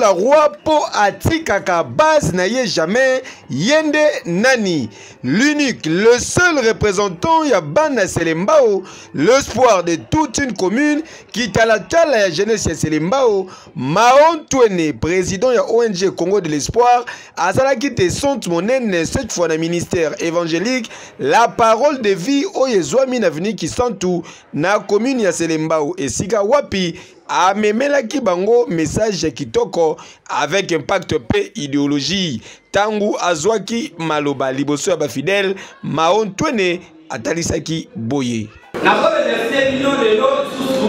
la roi po atikaka base naye jamais yende nani. L'unique, le seul représentant ya bana Selembao, l'espoir de toute une commune qui talatala ya jeunesse ya Selembao, Mahon Twene, président ya ONG Congo de l'espoir, azalaki te sont monene cette fois na ministère évangélique, la parole de vie oyezwami na vini Kisantu na commune ya Selembao esika wapi amemelaki bango message ya kitoko avec impact pe idéologie tangu azwaki maloba liboso ya ba fidèle Mahon Twene atalisaki boye na ko remercier million de l'autre susu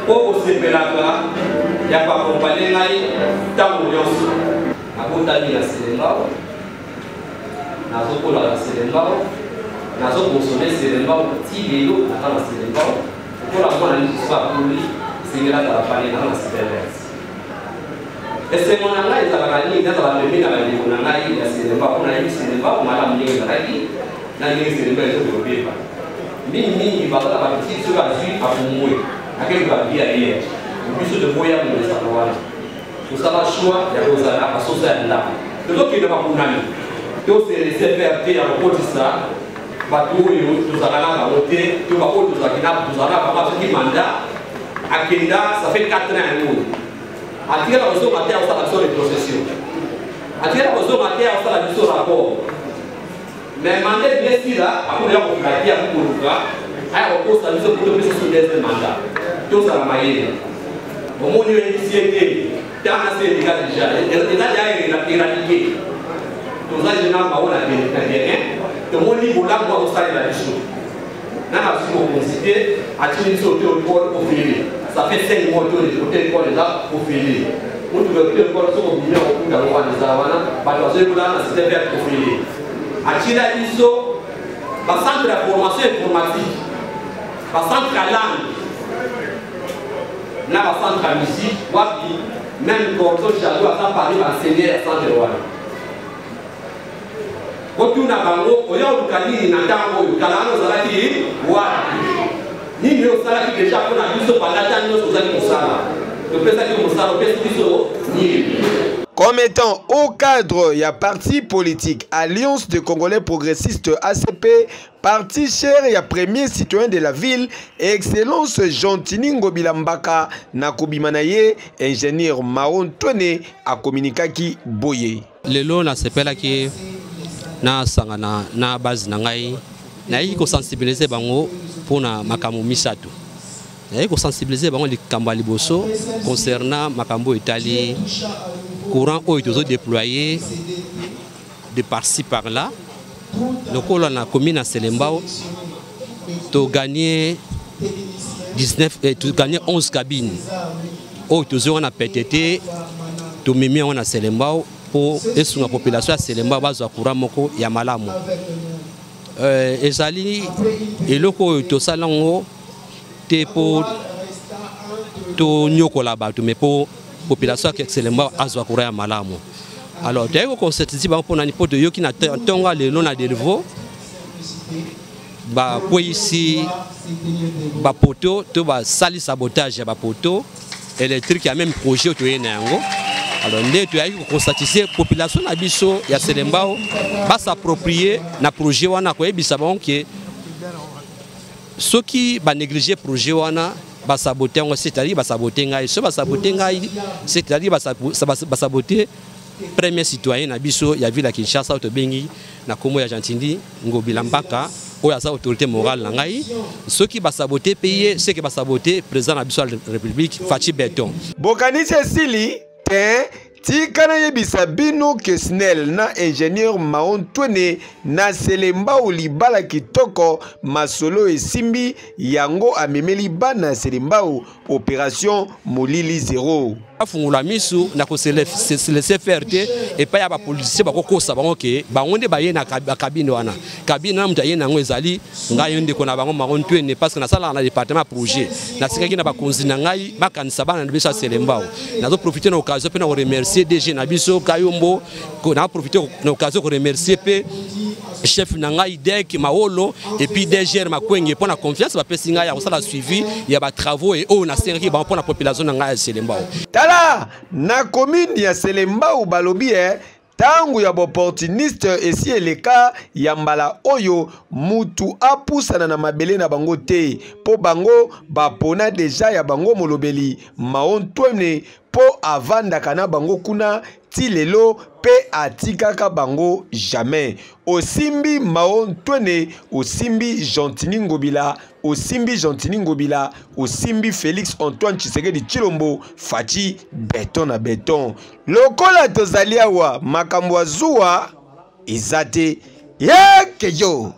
po osepelaka ya pa accompagner ngai tangu nyonso nakotami na Selembao nazokola na Selembao nazokonsome Selembao ti lelo nakala Selembao pour la bonne histoire pour lui, c'est que là, ça va parler dans la citadelle. Et c'est mon anga, il a gagné, il a gagné dans la vie, mon anga, il a sélectionné, on a eu sélectionné, on a amené dans la vie, on a eu sélectionné, on a eu sélectionné. Mini, il va dans la petite sur la suite à Fumoué, à quel va bien hier. Le but de Moya, mon savoir. Tout ça va choix, il y a des gens à société là. De l'autre, il n'y a pas pour nous. Tout c'est les CFRT à propos de ça. Batu yo tuzalana ba voter to ba ko tuzakina tuzalana ba ba ki mandat akenda ça fait 4 ans nous atira besoin mater au salon de procession atira besoin mater au salon de rapport mais mandat bien si là après la coopérative à Kuruka ay au ça nous pour le sur des mandats tout ça la maille au monde initié dans la syndicat déjà il a déjà éradiqué tout ça je n'ai pas on a bien de mon niveau là, moi, au stade de la mission. Nous avons considéré à tirer sur le corps pour finir. Ça fait 5 mois que nous avons déjà pour finir. Nous devons faire le corps sur le milieu au bout de la loi des Avana, parce que nous avons c'était faire pour finir. À tirer la mission, par centre de la formation informatique, par centre de la langue, là, par centre de la musique, même quand on a parlé à l'enseigner à centre de la Otuna bango oya olukali na ntango yokalano zalaki wapi nini osalaki deja pona biso bandata nyonso ozali kosala topesaki mosala opesi biso nini. Comme étant au cadre, il y a parti politique, Alliance de Congolais progressistes ACP, parti cher, il y a premier citoyen de la ville, Excellence Jontini Ngobilambaka, Nakobimanaye, ingénieur Mahon Twene, à Communicaki Boye. Le lot na sepela qui na sangana na base na ngai na yi ko sensibiliser bango pona makambo misato na yi ko sensibiliser bango likambo liboso concernant makambo Italie courant oyo tozo déployer de par-ci par-là lokola na commune na Selembao to gagner 11 cabines oyo tozo na PTT to memi on na Selembao pour la population à Selembao bazwa courant moko ya malamu ezali eloko to salango te po to nyokola bato mais pour population à Selembao azwa courant ya malamu alors tu as conscientiser ba pona ni poto yoki na tonga lelo na delvo ba ko ici ba poto to ba sali sabotage ya ba poto électrique ya même projet to yenango. Alors, nous avons constaté que la population de ya Selembao va s'approprier na projet wana ko ebisabon que ceux qui va négliger projet wana va saboter c'est-à-dire va saboter ngai ceux va saboter ngai c'est-à-dire va saboter premier citoyen na biso ya ville ya Kinshasa to bengi na komo ya Jantindi Ngobilambaka oya sa autorité morale na ngai ceux qui va saboter pays ceux qui va saboter président na biso de la République Fachi Beton Bokani Cecily Tikana yebisa bino que SNEL na ingénieur Mahon Twene na Selembao libala kitoko masolo esimbi yango amemeli bana Selembao opération Molili 0. Afungula misu na ko se laisser faire et pas ya ba policier ba ko kosa bango ke bango nde baye na cabine wana cabine na mutaye na ngo ezali ngai nde ko na bango Mahon Twene parce que na sala na département projet na sikaki na ba konzi na ngai ba kanisa bana na biso Selembao na zo profiter na occasion pe na remercier DG na biso Kayombo ko na profiter na occasion ko remercier pe chef nanga idek maolo et puis DGR makwenge pour la confiance ba pesinga ya ça la suivi il y a ba travaux et on a servi ba pour la population nanga ya Selembao. Tala na commune ya Selembao balobi tangu ya opportuniste esi eleka ya mbala oyo mutu apusana na mabele na bango te po bango bapona deja ya bango molobeli maontwene po avandaka na bango kuna ti lelo pe atikaka bango jamais. Osimbi maontwene, osimbi Gentini Ngobila, osimbi Gentini Ngobila, osimbi Félix Antoine Tshisekedi Tshilombo, Fachi béton na béton. Lokola tozali awa makambo azua izate yekeyo.